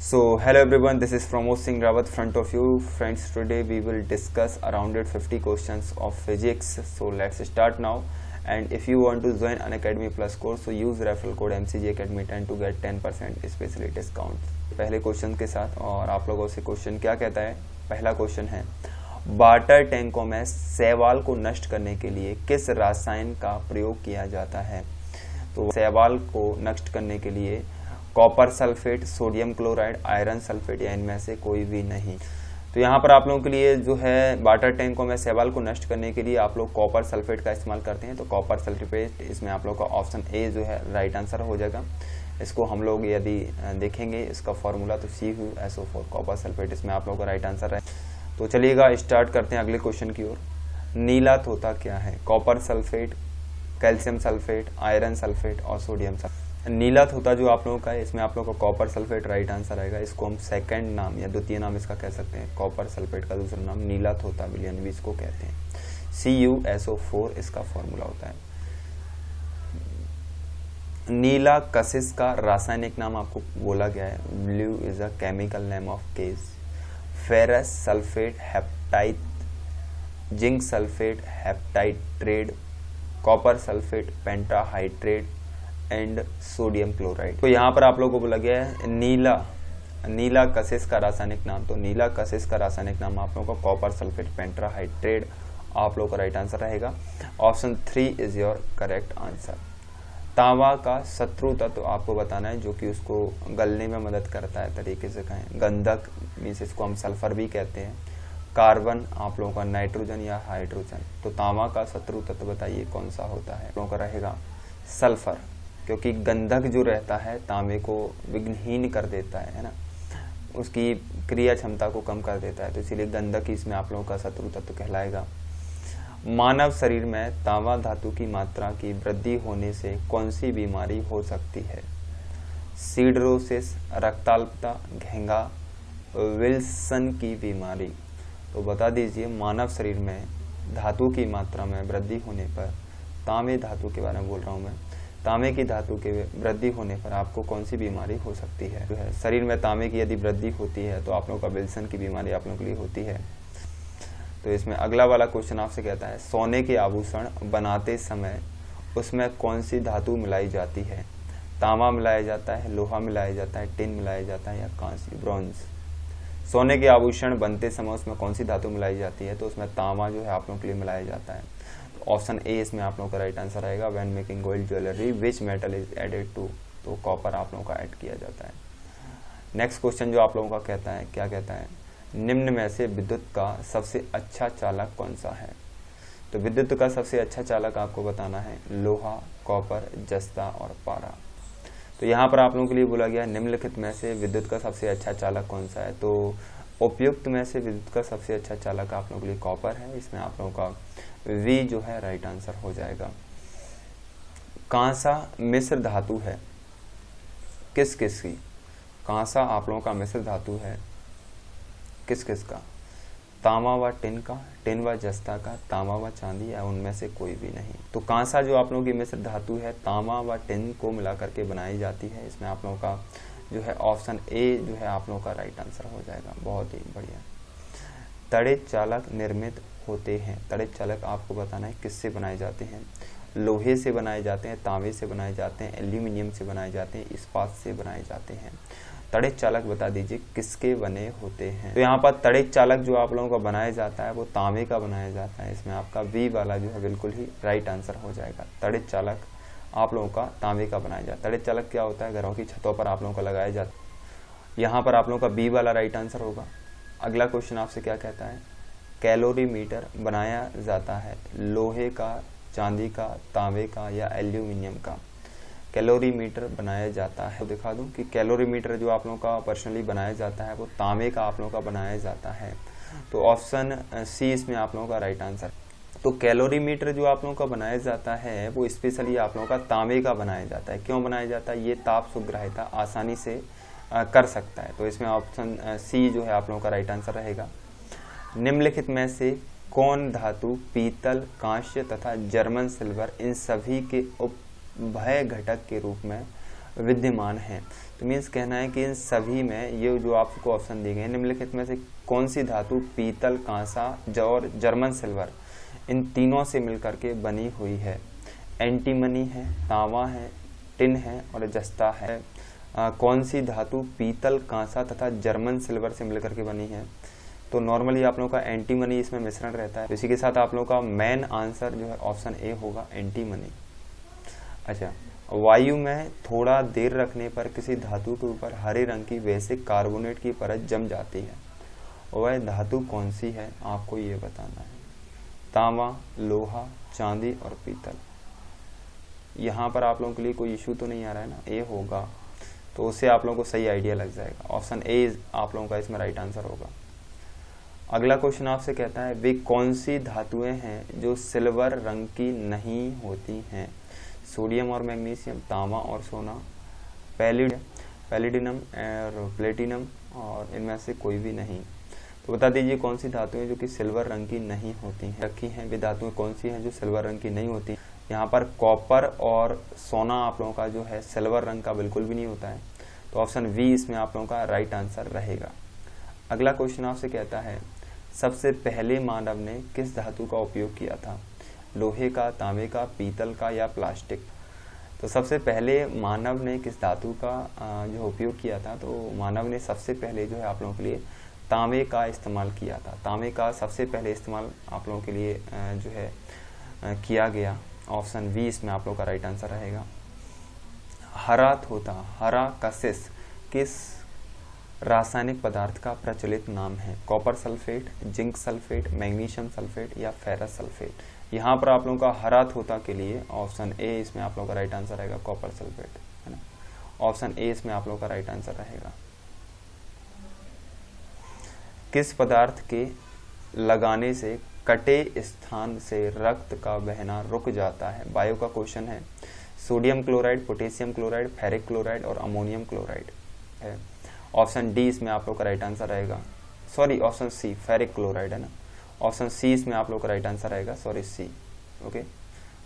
So hello everyone, this is Pramod Singh Rawat front of you. Friends, today we will discuss around 50 questions of physics. So let's start now. And if you want to join Unacademy Plus course, so use referral code MCG Academy 10 to get 10% specially discount. पहले question के साथ और आप लोगों से question क्या कहता है। पहला क्वेश्चन है, वाटर टैंकों में शैवाल को नष्ट करने के लिए किस रसायन का प्रयोग किया जाता है। तो शैवाल को नष्ट करने के लिए copper sulphate, sodium chloride, iron sulphate या इनमें से कोई भी नहीं। तो यहाँ पर आप लोगों के लिए जो है वाटर टैंकों में शैवाल को नष्ट करने के लिए आप लोग कॉपर सल्फेट का इस्तेमाल करते हैं। तो कॉपर सल्फेट, इसमें आप लोग का ऑप्शन ए जो है राइट आंसर हो जाएगा। इसको हम लोग यदि देखेंगे इसका फॉर्मूला तो CuSO4 कॉपर सल्फेट इसमें आप लोग का राइट आंसर है। तो चलिएगा स्टार्ट करते हैं अगले क्वेश्चन की ओर। नीला तोता क्या है? Copper sulphate, calcium sulphate, iron sulphate और सोडियम सल्फेट। नीला तोता जो आप लोगों का है इसमें आप लोगों का कॉपर सल्फेट राइट आंसर आएगा। इसको हम सेकंड नाम या द्वितीय नाम इसका कह सकते हैं। कॉपर सल्फेट का दूसरा नाम नीला तोता विलियन भी इसको कहते हैं। CuSO4 इसका फॉर्मूला होता है। नीला कशिश का रासायनिक नाम आपको बोला गया है। Blue is a chemical name of case. Ferrous sulphate heptahydrate, zinc sulphate heptahydrate, copper sulphate pentahydrate and sodium chloride. तो यहाँ पर आप लोगों को बोला गया है नीला कशिश का रासायनिक नाम। तो नीला कशिश का रासायनिक नाम आप लोगों का कॉपर सल्फेट पेंटाहाइड्रेट आप लोगों का राइट आंसर रहेगा। Option 3 is your correct answer. तांबा का शत्रु तत्व आपको बताना है जो कि उसको गलने में मदद करता है। तरीके से कहें गंधक मीन्स इसको हम सल्फर भी कहते हैं। कार्बन आप लोगों का नाइट्रोजन या हाइड्रोजन। तो तांबा का शत्रु तत्व बताइए कौन सा होता है? आप लोगों का रहेगा सल्फर, क्योंकि गंधक जो रहता है तांबे को विघ्नहीन कर देता है ना, उसकी क्रिया क्षमता को कम कर देता है। तो इसीलिए गंधक इसमें आप लोगों का शत्रु तत्व कहलाएगा। मानव शरीर में तांबा धातु की मात्रा की वृद्धि होने से कौन सी बीमारी हो सकती है? सीडरोसिस, रक्ताल्पता, घेंगा, विल्सन की बीमारी। तो बता दीजिए, मानव शरीर में धातु की मात्रा में वृद्धि होने पर, तांबे धातु के बारे में बोल रहा हूँ मैं, तांबे की धातु के वृद्धि होने पर आपको कौन सी बीमारी हो सकती है? जो है शरीर में तांबे की यदि वृद्धि होती है तो आप लोगों का विल्सन की बीमारी आप लोगों के लिए होती है। तो इसमें अगला वाला क्वेश्चन आपसे कहता है, सोने के आभूषण बनाते समय उसमें कौन सी धातु मिलाई जाती है? तांबा मिलाया जाता है, लोहा मिलाया जाता है, टिन मिलाया जाता है या कांस्य ब्रॉन्ज। सोने के आभूषण बनते समय उसमें कौन सी धातु मिलाई जाती है? तो उसमें तांबा जो है आप लोगों के लिए मिलाया जाता है। ऑप्शन ए इसमें आप लोगों का राइट आंसर आएगा। When making gold jewellery which metal is added to? तो कॉपर आप लोगों का ऐड किया जाता है। नेक्स्ट क्वेश्चन जो आप लोगों का कहता है, क्या कहता है? निम्न में से विद्युत का सबसे अच्छा चालक कौन सा है? तो विद्युत का सबसे अच्छा चालक आपको बताना है लोहा, कॉपर, जस्ता और पारा। तो यहाँ पर आप लोगों के लिए बोला गया निम्नलिखित में से विद्युत का सबसे अच्छा चालक कौन सा है? तो उपयुक्त में से विद्युत का सबसे अच्छा चालक आप लोगों के लिए कॉपर है। इसमें आप लोगों का वी जो है राइट आंसर हो जाएगा। कांसा मिश्र धातु है किस किस की? कांसा आप लोगों का मिश्र धातु है किस किस का? तांबा व टिन का, टिन व जस्ता का, तांबा व चांदी या उनमें से कोई भी नहीं। तो कांसा जो आप लोगों की मिश्र धातु है तांबा व टिन को मिला करके बनाई जाती है। इसमें आप लोगों का जो है ऑप्शन ए जो है आप लोगों का राइट आंसर हो जाएगा। बहुत ही बढ़िया। तड़ित चालक निर्मित होते हैं। तड़ित चालक आपको बताना है किससे बनाए जाते हैं? लोहे से बनाए जाते हैं, तांबे से बनाए जाते हैं, एल्यूमिनियम से बनाए जाते हैं, इस्पात से बनाए जाते हैं। तड़ित चालक बता दीजिए किसके बने होते हैं? तो यहाँ पर तड़ित चालक जो आप लोगों का बनाया जाता है वो तांबे का बनाया जाता है। इसमें आपका बी वाला जो है बिल्कुल ही राइट आंसर हो जाएगा। तड़ित चालक आप लोगों का तांबे का बनाया जाता है। तड़ित चालक क्या होता है? घरों की छतों पर आप लोगों का लगाया जाता है। यहाँ पर आप लोगों का बी वाला राइट आंसर होगा। अगला क्वेश्चन आपसे क्या कहता है? कैलोरीमीटर बनाया जाता है लोहे का, चांदी का, तांबे का या एल्यूमिनियम का? कैलोरीमीटर बनाया जाता है। तो दिखा दूं कि कैलोरीमीटर जो आप लोगों का पर्सनली बनाया जाता है वो तांबे का आप लोगों का बनाया जाता है। तो ऑप्शन सी इसमें आप लोगों का राइट आंसर। तो कैलोरीमीटर जो आप लोगों का बनाया जाता है वो स्पेशली आप लोगों का तांबे का बनाया जाता है। क्यों बनाया जाता है? ये ताप सुग्राह्यता आसानी से कर सकता है। तो इसमें ऑप्शन सी जो है आप लोगों का राइट आंसर रहेगा। निम्नलिखित में से कौन धातु पीतल, कांस्य तथा जर्मन सिल्वर इन सभी के उपभय घटक के रूप में विद्यमान हैं। तो मीन्स कहना है कि इन सभी में ये जो आपको ऑप्शन दिए गए हैं निम्नलिखित में से कौन सी धातु पीतल, कांसा और जर्मन सिल्वर इन तीनों से मिलकर के बनी हुई है? एंटीमनी है, तांबा है, टिन है और जस्ता है। कौन सी धातु पीतल, कांसा तथा जर्मन सिल्वर से मिलकर के बनी है? तो नॉर्मली आप लोगों का एंटीमनी इसमें मिश्रण रहता है। इसी के साथ आप लोगों का मेन आंसर जो है ऑप्शन ए होगा, एंटीमनी। अच्छा, वायु में थोड़ा देर रखने पर किसी धातु के ऊपर हरे रंग की बेसिक कार्बोनेट की परत जम जाती है, वह धातु कौन सी है? आपको ये बताना है। तांबा, लोहा, चांदी और पीतल। यहाँ पर आप लोगों के लिए कोई इशू तो नहीं आ रहा है ना? ए होगा, तो उससे आप लोगों को सही आइडिया लग जाएगा। ऑप्शन ए आप लोगों का इसमें राइट आंसर होगा। अगला क्वेश्चन आपसे कहता है वे कौन सी धातुएं हैं जो सिल्वर रंग की नहीं होती हैं? सोडियम और मैग्नीशियम, तांबा और सोना, पैलिडिनम और प्लेटिनम और इनमें से कोई भी नहीं। तो बता दीजिए कौन सी धातुएं जो कि सिल्वर रंग की नहीं होती हैं रखी हैं। वे धातुएं कौन सी हैं जो सिल्वर रंग की नहीं होती? यहाँ पर कॉपर और सोना आप लोगों का जो है सिल्वर रंग का बिल्कुल भी नहीं होता है, तो ऑप्शन बी इसमें आप लोगों का राइट आंसर रहेगा। अगला क्वेश्चन आपसे कहता है सबसे पहले मानव ने किस धातु का उपयोग किया था? लोहे का, तांबे का, पीतल का या प्लास्टिक? तो सबसे पहले मानव ने किस धातु का जो उपयोग किया था? तो मानव ने सबसे पहले जो है आप लोगों के लिए तांबे का इस्तेमाल किया था। तांबे का सबसे पहले इस्तेमाल आप लोगों के लिए जो है किया गया। ऑप्शन बी इसमें आप लोगों का राइट आंसर रहेगा। हरा थोथा, हरा कसिस किस रासायनिक पदार्थ का प्रचलित नाम है? Copper sulphate, zinc sulphate, magnesium sulphate या फेरस सल्फेट? यहाँ पर आप लोगों का हरा थोथा के लिए ऑप्शन ए इसमें आप लोगों का राइट आंसर रहेगा, कॉपर सल्फेट, है ना? ऑप्शन ए इसमें आप लोगों का राइट आंसर रहेगा। किस पदार्थ के लगाने से कटे स्थान से रक्त का बहना रुक जाता है? बायो का क्वेश्चन है। Sodium chloride, potassium chloride, ferric chloride और अमोनियम क्लोराइड है। ऑप्शन डी इसमें आप लोग का राइट आंसर रहेगा। Sorry, option C, ferric chloride है ना। ऑप्शन सी इसमें आप लोग का राइट आंसर रहेगा, sorry C, okay.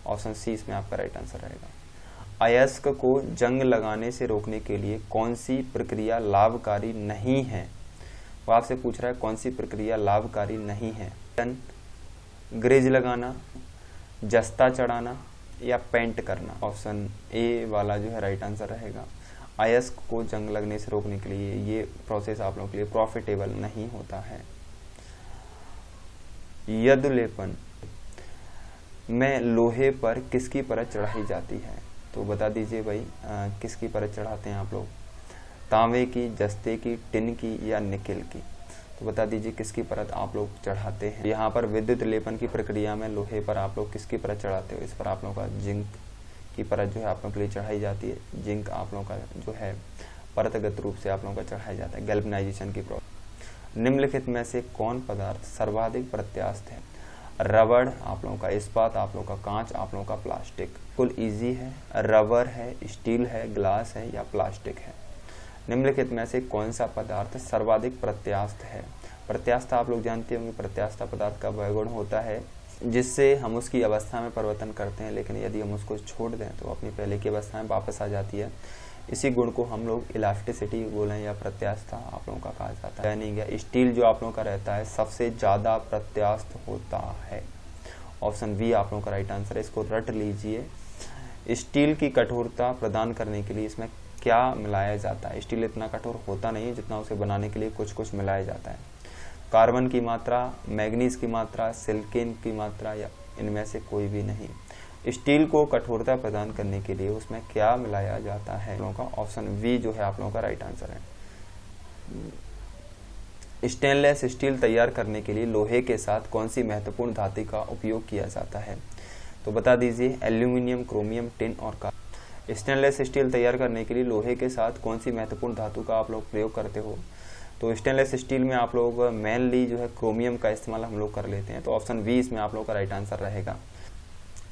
Option C इसमें आपका राइट आंसर रहेगा। अयस्क को जंग लगाने से रोकने के लिए कौन सी प्रक्रिया लाभकारी नहीं है? वो आपसे पूछ रहा है कौन सी प्रक्रिया लाभकारी नहीं है। ग्रेज लगाना, जस्ता चढ़ाना या पेंट करना? ऑप्शन ए वाला जो है राइट आंसर रहेगा। अयस्क को जंग लगने से रोकने के लिए ये प्रोसेस आप लोगों के लिए प्रॉफिटेबल नहीं होता है। यदुलेपन में लोहे पर किसकी परत चढ़ाई जाती है? तो बता दीजिए भाई किसकी परत चढ़ाते हैं आप लोग? तांबे की, जस्ते की, टिन की या निकेल की? तो बता दीजिए किसकी परत आप लोग चढ़ाते हैं। यहाँ पर विद्युत लेपन की प्रक्रिया में लोहे पर आप लोग किसकी परत चढ़ाते हो? इस पर आप लोगों का जिंक की परत जो है आप लोगों के लिए चढ़ाई जाती है। जिंक आप लोगों का जो है परतगत रूप से आप लोगों का चढ़ाया जाता है, गैल्वेनाइजेशन की प्रोसेस। निम्नलिखित में से कौन पदार्थ सर्वाधिक प्रत्यास्थ है? रबड़ आप लोगों का, इस्पात आप लोगों का, कांच आप लोगों का, प्लास्टिक? बिल्कुल ईजी है। रबर है, स्टील है, ग्लास है या प्लास्टिक है? निम्नलिखित में से कौन सा पदार्थ सर्वाधिक प्रत्यास्थ है? प्रत्यास्थ आप लोग जानते होंगे, प्रत्यास्थ पदार्थ का वह गुण होता है जिससे हम उसकी अवस्था में परिवर्तन करते हैं, लेकिन यदि हम उसको छोड़ दें तो अपनी पहले की अवस्था में वापस आ जाती है। इसी गुण को हम लोग इलास्टिसिटी बोलें या प्रत्यास्थता आप लोगों का कहा जाता है। नहीं गया, स्टील जो आप लोगों का रहता है सबसे ज़्यादा प्रत्यास्थ होता है। ऑप्शन बी आप लोगों का राइट आंसर है, इसको रट लीजिए। स्टील की कठोरता प्रदान करने के लिए इसमें क्या मिलाया जाता है? स्टील इतना कठोर होता नहीं है जितना उसे बनाने के लिए कुछ कुछ मिलाया जाता है। कार्बन की मात्रा, मैग्नीज की मात्रा, सिलिकॉन की मात्रा या इनमें से कोई भी नहीं। स्टील को कठोरता प्रदान करने के लिए उसमें क्या मिलाया जाता है? आप लोगों का ऑप्शन बी जो है आप लोगों का राइट आंसर है। स्टेनलेस स्टील तैयार करने के लिए लोहे के साथ कौन सी महत्वपूर्ण धातु का उपयोग किया जाता है? तो बता दीजिए एल्यूमिनियम, क्रोमियम, टिन और कार्बन। स्टेनलेस स्टील तैयार करने के लिए लोहे के साथ कौन सी महत्वपूर्ण धातु का आप लोग प्रयोग करते हो? तो स्टेनलेस स्टील में आप लोग मेनली जो है क्रोमियम का इस्तेमाल हम लोग कर लेते हैं, तो ऑप्शन बी इसमें आप लोगों का राइट आंसर रहेगा।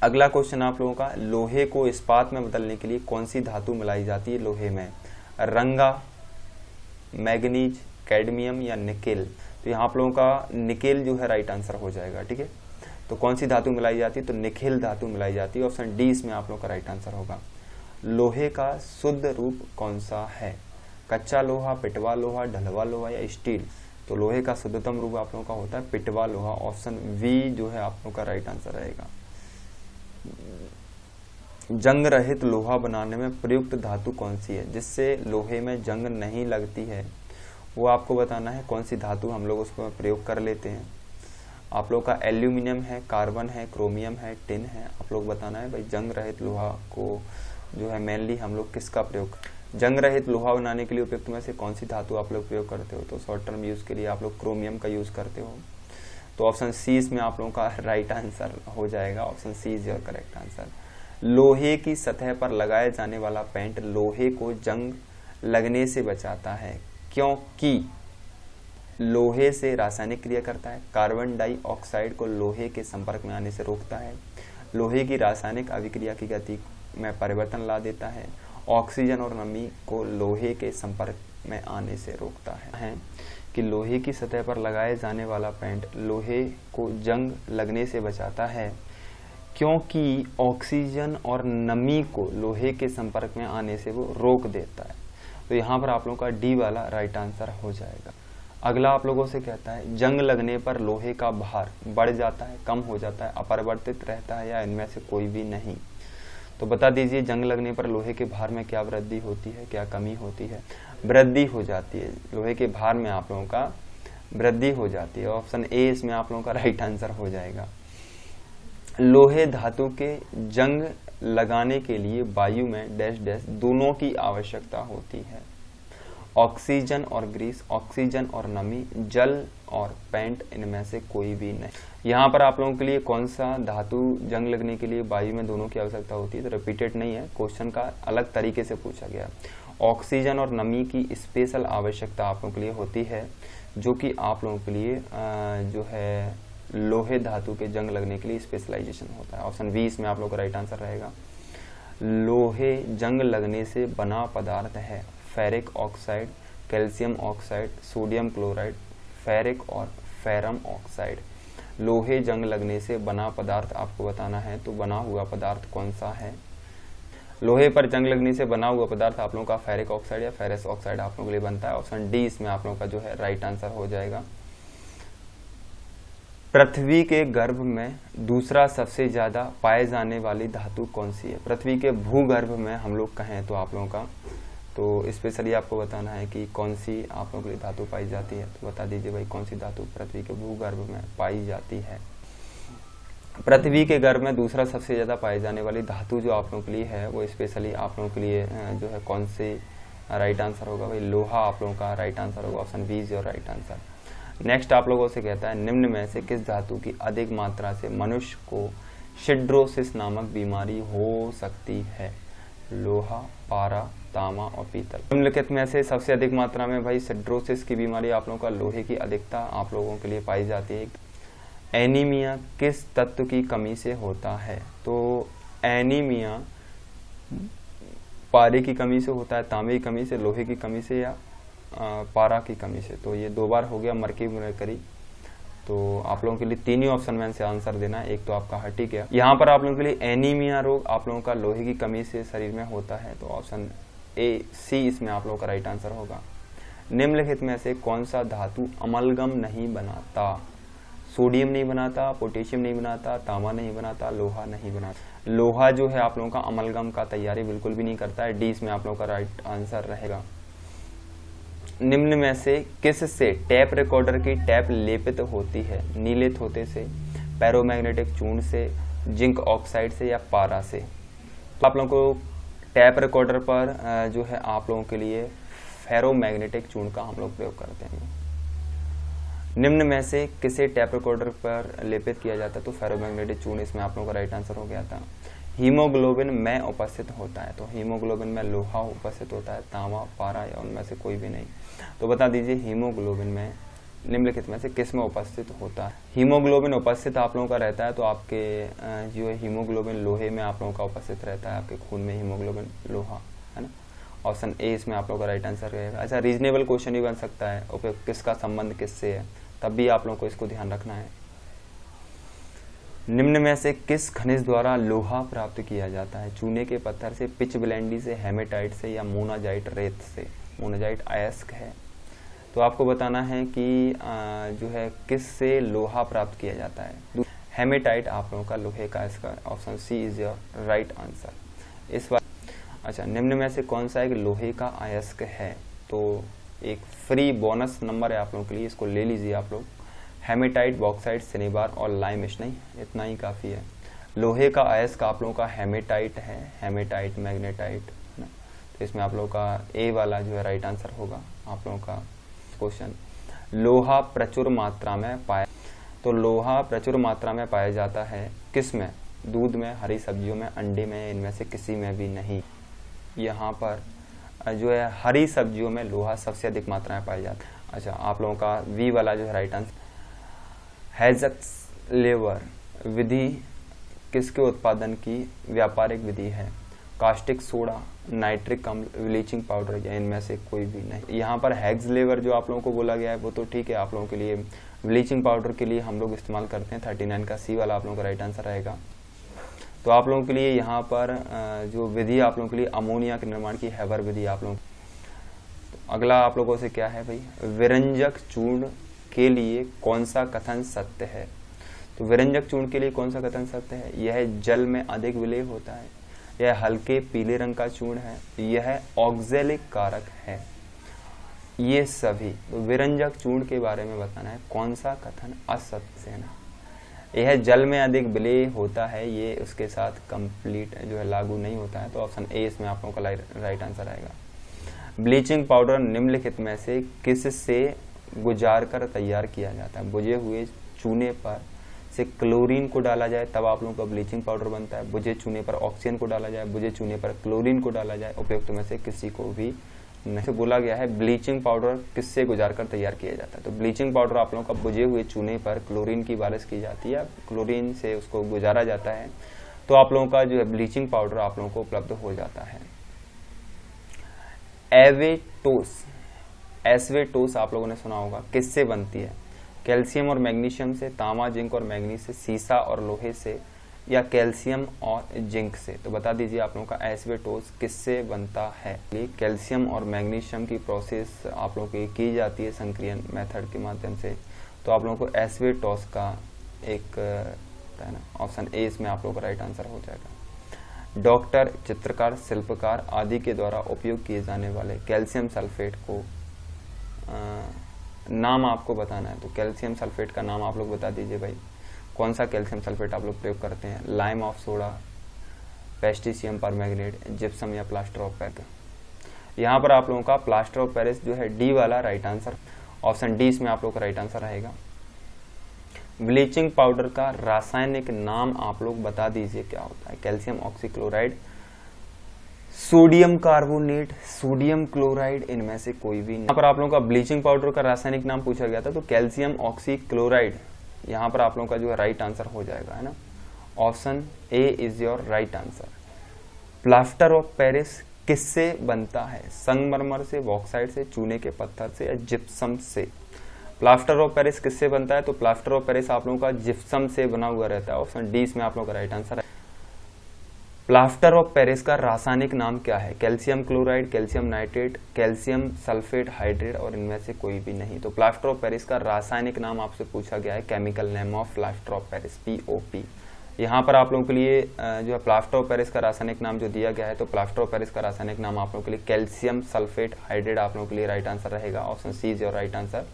अगला क्वेश्चन आप लोगों का, लोहे को इस्पात में बदलने के लिए कौन सी धातु मिलाई जाती है लोहे में? रंगा, मैग्नीज, कैडमियम या निकेल? तो यहाँ आप लोगों का निकेल जो है राइट आंसर हो जाएगा, ठीक है। तो कौन सी धातु मिलाई जाती है? तो निकेल धातु मिलाई जाती है। ऑप्शन डी इसमें आप लोगों का राइट आंसर होगा। लोहे का शुद्ध रूप कौन सा है? कच्चा लोहा, पिटवा लोहा, ढलवा लोहा या स्टील? तो लोहे का शुद्धतम रूप आप लोगों का होता है पिटवा लोहा। ऑप्शन बी जो है आप लोगों का राइट आंसर रहेगा। जंग रहित लोहा बनाने में प्रयुक्त धातु कौन सी है? जिससे लोहे में जंग नहीं लगती है वो आपको बताना है कौन सी धातु हम लोग उसको प्रयोग कर लेते हैं। आप लोग का एल्यूमिनियम है, कार्बन है, क्रोमियम है, टिन है। आप लोग बताना है भाई जंग रहित लोहा को जो है मेनली हम लोग किसका प्रयोग, जंग रहित लोहा बनाने के लिए उपयुक्त में से कौन सी धातु आप लोग प्रयोग करते हो? तो शॉर्ट टर्म यूज के लिए आप लोग क्रोमियम का यूज करते हो। तो ऑप्शन सी इसमें आप लोगों का राइट आंसर हो जाएगा। Option C is your correct answer. लोहे की सतह पर लगाया जाने वाला पेंट लोहे को जंग लगने से बचाता है क्योंकि लोहे से रासायनिक क्रिया करता है, कार्बन डाइऑक्साइड को लोहे के संपर्क में आने से रोकता है, लोहे की रासायनिक अभिक्रिया की गति में परिवर्तन ला देता है, ऑक्सीजन और नमी को लोहे के संपर्क में आने से रोकता है कि लोहे की सतह पर लगाए जाने वाला पेंट लोहे को जंग लगने से बचाता है क्योंकि ऑक्सीजन और नमी को लोहे के संपर्क में आने से वो रोक देता है। तो यहाँ पर आप लोगों का डी वाला राइट आंसर हो जाएगा। अगला आप लोगों से कहता है जंग लगने पर लोहे का भार बढ़ जाता है, कम हो जाता है, अपरिवर्तित रहता है या इनमें से कोई भी नहीं? तो बता दीजिए जंग लगने पर लोहे के भार में क्या वृद्धि होती है, क्या कमी होती है? वृद्धि हो जाती है। लोहे के भार में आप लोगों का वृद्धि हो जाती है। ऑप्शन ए इसमें आप लोगों का राइट आंसर हो जाएगा। लोहे धातु के जंग लगाने के लिए वायु में डैश डैश दोनों की आवश्यकता होती है। ऑक्सीजन और ग्रीस, ऑक्सीजन और नमी, जल और पेंट, इनमें से कोई भी नहीं। यहाँ पर आप लोगों के लिए कौन सा धातु जंग लगने के लिए वायु में दोनों की आवश्यकता होती है? तो रिपीटेड नहीं है, क्वेश्चन का अलग तरीके से पूछा गया। ऑक्सीजन और नमी की स्पेशल आवश्यकता आप लोगों के लिए होती है जो कि आप लोगों के लिए जो है लोहे धातु के जंग लगने के लिए स्पेशलाइजेशन होता है। ऑप्शन बी इसमें आप लोग का राइट आंसर रहेगा। लोहे जंग लगने से बना पदार्थ है ferric oxide, calcium oxide, sodium chloride, ferric और फेरम ऑक्साइड। लोहे जंग लगने से बना पदार्थ आपको बताना है, तो बना हुआ पदार्थ कौन सा है? लोहे पर जंग लगने से बना हुआ पदार्थ आप लोगों का फेरिक ऑक्साइड या फेरस ऑक्साइड आप लोगों के लिए बनता है। ऑप्शन डी इसमें आप लोगों का जो है राइट आंसर हो जाएगा। पृथ्वी के गर्भ में दूसरा सबसे ज्यादा पाए जाने वाली धातु कौन सी है? पृथ्वी के भूगर्भ में हम लोग कहें तो आप लोगों का तो स्पेशली आपको बताना है कि कौन सी आप लोगों के लिए धातु पाई जाती है। तो बता दीजिए भाई कौन सी धातु पृथ्वी के भूगर्भ में पाई जाती है। पृथ्वी के गर्भ में दूसरा सबसे ज्यादा पाई जाने वाली धातु जो आप लोगों के लिए है वो स्पेशली आप लोगों के लिए जो है कौन सी राइट आंसर होगा? भाई लोहा आप लोगों का राइट आंसर होगा। Option B is your right answer. Next आप लोगों से कहता है निम्न में से किस धातु की अधिक मात्रा से मनुष्य को सिड्रोसिस नामक बीमारी हो सकती है? लोहा, पारा, तांबा और पीतल। निम्नलिखित में से सबसे अधिक मात्रा में भाई सिड्रोसिस की बीमारी आप लोगों का लोहे की अधिकता आप लोगों के लिए पाई जाती है। एनीमिया किस तत्व की कमी से होता है? तो एनीमिया पारे की कमी से होता है, तांबे की कमी से, लोहे की कमी से या पारा की कमी से। तो ये दो बार हो गया मरकरी मरकरी। तो आप लोगों के लिए तीन ही ऑप्शन में से आंसर देना है, एक तो आपका हट ही गया। यहाँ पर आप लोगों के लिए एनीमिया रोग आप लोगों का लोहे की कमी से शरीर में होता है। तो ऑप्शन ए सी इसमें आप लोगों का राइट आंसर होगा। निम्नलिखित में से कौन सा धातु अमलगम नहीं बनाता? सोडियम नहीं बनाता, पोटेशियम नहीं बनाता, तांबा नहीं बनाता, लोहा नहीं बनाता। लोहा जो है आप लोगों का अमलगम का तैयारी बिल्कुल भी नहीं करता है। डी इसमें आप लोगों का राइट आंसर रहेगा। निम्न में से किस से टैप रिकॉर्डर की टैप लेपित होती है? नीले थोते से, पैरोमैग्नेटिक चूर्ण से, जिंक ऑक्साइड से या पारा से? आप लोगों को टैप रिकॉर्डर पर जो है आप लोगों के लिए फेरोमैग्नेटिक चूर्ण का हम लोग प्रयोग करते हैं। निम्न में से किसे टैप रिकॉर्डर पर लेपित किया जाता है? तो फेरोमैग्नेटिक चूर्ण इसमें आप लोगों का राइट आंसर हो गया था। हीमोग्लोबिन में उपस्थित होता है, तो हीमोग्लोबिन में लोहा उपस्थित होता है, तांबा, पारा या उनमें से कोई भी नहीं। तो बता दीजिए हीमोग्लोबिन में निम्नलिखित में से किस में उपस्थित होता है? हीमोग्लोबिन उपस्थित आप लोगों का रहता है तो आपके जो है हीमोग्लोबिन लोहे में आप लोगों का उपस्थित रहता है, आपके खून में हीमोग्लोबिन लोहा है ना। ऑप्शन ए इसमें आप लोगों का राइट आंसर रहेगा। अच्छा, रीजनेबल क्वेश्चन ही बन सकता है, उपयुक्त किसका संबंध किससे है, तब भी आप लोगों को इसको ध्यान रखना है। निम्न में से किस खनिज द्वारा लोहा प्राप्त किया जाता है? चूने के पत्थर से, पिच ब्लेंडी से, हेमेटाइट से या मोनाजाइट रेत से? मोनाजाइट अयस्क है। तो आपको बताना है कि जो है किस से लोहा प्राप्त किया जाता है। हेमेटाइट आप लोगों का लोहे का, इसका option C is your right answer इस बार। अच्छा, निम्न में से कौन सा एक लोहे का अयस्क है? तो एक फ्री बोनस नंबर है आप लोगों के लिए, इसको ले लीजिए आप लोग। हेमेटाइट, बॉक्साइट, सिनेबार और लाइमस्टोन, नहीं इतना ही काफ़ी है। लोहे का अयस्क आप लोगों का हेमेटाइट है, हेमेटाइट, मैग्नेटाइट ना। तो इसमें आप लोगों का ए वाला जो है राइट आंसर होगा आप लोगों का क्वेश्चन। लोहा प्रचुर मात्रा में पाया, तो लोहा प्रचुर मात्रा में पाया जाता है किस में? दूध में, हरी सब्जियों में, अंडे में, इनमें से किसी में भी नहीं। यहाँ पर जो है हरी सब्जियों में लोहा सबसे अधिक मात्रा में पाया जाता है। अच्छा, आप लोगों का वी वाला जो है राइट आंसर। हेज़ेक्सलेवर विधि किसके उत्पादन की व्यापारिक विधि है? कास्टिक सोडा, नाइट्रिक अम्ल, ब्लीचिंग पाउडर या इनमें से कोई भी नहीं। यहाँ पर हेक्सलेवर जो आप लोगों को बोला गया है वो तो ठीक है आप लोगों के लिए। ब्लीचिंग पाउडर के लिए हम लोग इस्तेमाल करते हैं, 39 का सी वाला आप लोगों का राइट आंसर रहेगा। तो आप लोगों के लिए यहाँ पर जो विधि आप लोगों के लिए अमोनिया के निर्माण की हैबर विधि आप लोगों। तो अगला आप लोगों से क्या है भाई? विरंजक चूर्ण के लिए कौन सा कथन सत्य है? तो विरंजक चूर्ण के लिए कौन सा कथन सत्य है? यह जल में अधिक विलेय होता है, यह हल्के पीले रंग का चूर्ण है, यह ऑक्जेलिक कारक है, ये सभी। तो विरंजक चूर्ण के बारे में बताना है कौन सा कथन असत्य है ना। यह जल में अधिक विलेय होता है, ये उसके साथ कंप्लीट जो है लागू नहीं होता है। तो ऑप्शन ए इसमें आप लोगों का राइट आंसर आएगा। ब्लीचिंग पाउडर निम्नलिखित में से किससे गुजार कर तैयार किया जाता है? बुझे हुए चूने पर से क्लोरीन को डाला जाए तब आप लोगों का ब्लीचिंग पाउडर बनता है, बुझे चूने पर ऑक्सीजन को डाला जाए, बुझे चूने पर क्लोरीन को डाला जाए, उपयुक्त में से किसी को भी नहीं। बोला गया है ब्लीचिंग पाउडर किससे गुजार कर तैयार किया जाता है? तो ब्लीचिंग पाउडर आप लोगों का बुझे हुए चूने पर क्लोरीन की बारिश की जाती है, क्लोरीन से उसको गुजारा जाता है, तो आप लोगों का जो है ब्लीचिंग पाउडर आप लोगों को उपलब्ध हो जाता है। एस्बेस्टोस आप लोगों ने सुना होगा, किससे बनती है? कैल्शियम और मैग्नीशियम से, तांबा, जिंक और मैग्नीज से, सीसा और लोहे से या कैल्शियम और जिंक से? तो बता दीजिए आप लोगों का एस्बेस्टोस किससे बनता है? कैल्शियम और मैग्नीशियम की प्रोसेस आप लोगों की जाती है संक्रियन मेथड के माध्यम से। तो आप लोगों को एस्बेस्टोस का एक है ना ऑप्शन ए इसमें आप लोगों का राइट आंसर हो जाएगा। डॉक्टर, चित्रकार, शिल्पकार आदि के द्वारा उपयोग किए जाने वाले कैल्शियम सल्फेट को नाम आपको बताना है। तो कैल्शियम सल्फेट का नाम आप लोग बता दीजिए भाई, कौन सा कैल्शियम सल्फेट आप लोग प्रयोग करते हैं? Lime of soda, potassium permanganate, gypsum या प्लास्टर ऑफ पेरिस? यहाँ पर आप लोगों का प्लास्टर ऑफ पेरिस जो है डी वाला राइट आंसर, ऑप्शन डी इसमें आप लोग का राइट आंसर रहेगा। ब्लीचिंग पाउडर का रासायनिक नाम आप लोग बता दीजिए क्या होता है? Calcium oxychloride, sodium carbonate, sodium chloride, इनमें से कोई भी नहीं। यहाँ पर आप लोगों का ब्लीचिंग पाउडर का रासायनिक नाम पूछा गया था, तो कैल्शियम ऑक्सीक्लोराइड यहाँ पर आप लोगों का जो है राइट आंसर हो जाएगा, है ना। Option A is your right answer. Plaster of Paris किससे बनता है? संगमरमर से, बॉक्साइट से, चूने के पत्थर से या जिप्सम से? प्लास्टर ऑफ पेरिस किससे बनता है? तो प्लास्टर ऑफ पेरिस आप लोगों का जिप्सम से बना हुआ रहता है, ऑप्शन डी इसमें आप लोगों का राइट आंसर है। प्लास्टर ऑफ पेरिस का रासायनिक नाम क्या है? Calcium chloride, calcium nitrate, calcium sulphate hydrate और इनमें से कोई भी नहीं। तो प्लास्टर ऑफ पेरिस का रासायनिक नाम आपसे पूछा गया है, chemical name of plaster of Paris, POP। यहाँ पर आप लोगों के लिए जो है प्लास्टर ऑफ पेरिस का रासायनिक नाम जो दिया गया है, तो प्लास्टर ऑफ पेरिस का रासायनिक नाम आप लोगों के लिए कैल्शियम सल्फेट हाइड्रेट आप लोगों के लिए राइट आंसर रहेगा, option C is your right answer.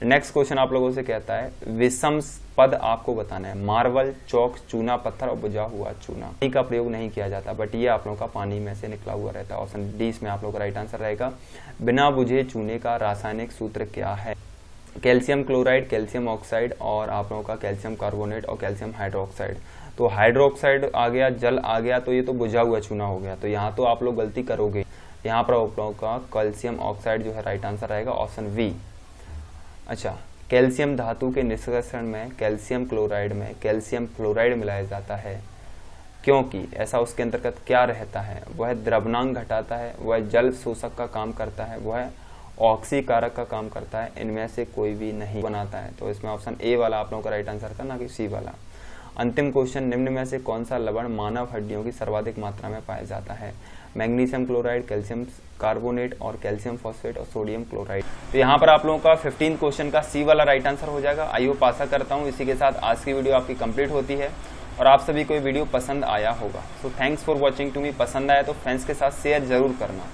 Next question आप लोगों से कहता है विषम पद आपको बताना है। मार्बल, चौक, चूना पत्थर और बुझा हुआ चूना, पानी का प्रयोग नहीं किया जाता, बट ये आप लोगों का पानी में से निकला हुआ रहता है, ऑप्शन डी इसमें आप लोगों का राइट आंसर रहेगा। बिना बुझे चूने का रासायनिक सूत्र क्या है? कैल्शियम क्लोराइड, कैल्शियम ऑक्साइड और आप लोगों का कैल्शियम कार्बोनेट और कैल्शियम हाइड्रोक्साइड। तो हाइड्रोक्साइड आ गया, जल आ गया, तो ये तो बुझा हुआ चूना हो गया, तो यहाँ तो आप लोग गलती करोगे। यहाँ पर आप लोगों का कैल्शियम ऑक्साइड जो है राइट आंसर रहेगा, ऑप्शन वी। अच्छा, कैल्शियम धातु के निष्कर्षण में कैल्शियम क्लोराइड में कैल्शियम फ्लोराइड मिलाया जाता है, क्योंकि ऐसा उसके अंतर्गत क्या रहता है? वह द्रव्यनांक घटाता है, वह जल शोषक का काम करता है, वह ऑक्सीकारक का काम करता है, इनमें से कोई भी नहीं बनाता है। तो इसमें ऑप्शन ए वाला आप लोगों का राइट आंसर था, ना कि सी वाला। अंतिम क्वेश्चन, निम्न में से कौन सा लवण मानव हड्डियों की सर्वाधिक मात्रा में पाया जाता है? मैग्नीशियम क्लोराइड, कैल्शियम कार्बोनेट और कैल्शियम फॉस्फेट और सोडियम क्लोराइड। तो यहाँ पर आप लोगों का 15 क्वेश्चन का सी वाला राइट आंसर हो जाएगा। आई होप आशा करता हूँ इसी के साथ आज की वीडियो आपकी कंप्लीट होती है और आप सभी को वीडियो पसंद आया होगा। So thanks for watching to me. पसंद आया तो फ्रेंड्स के साथ शेयर जरूर करना।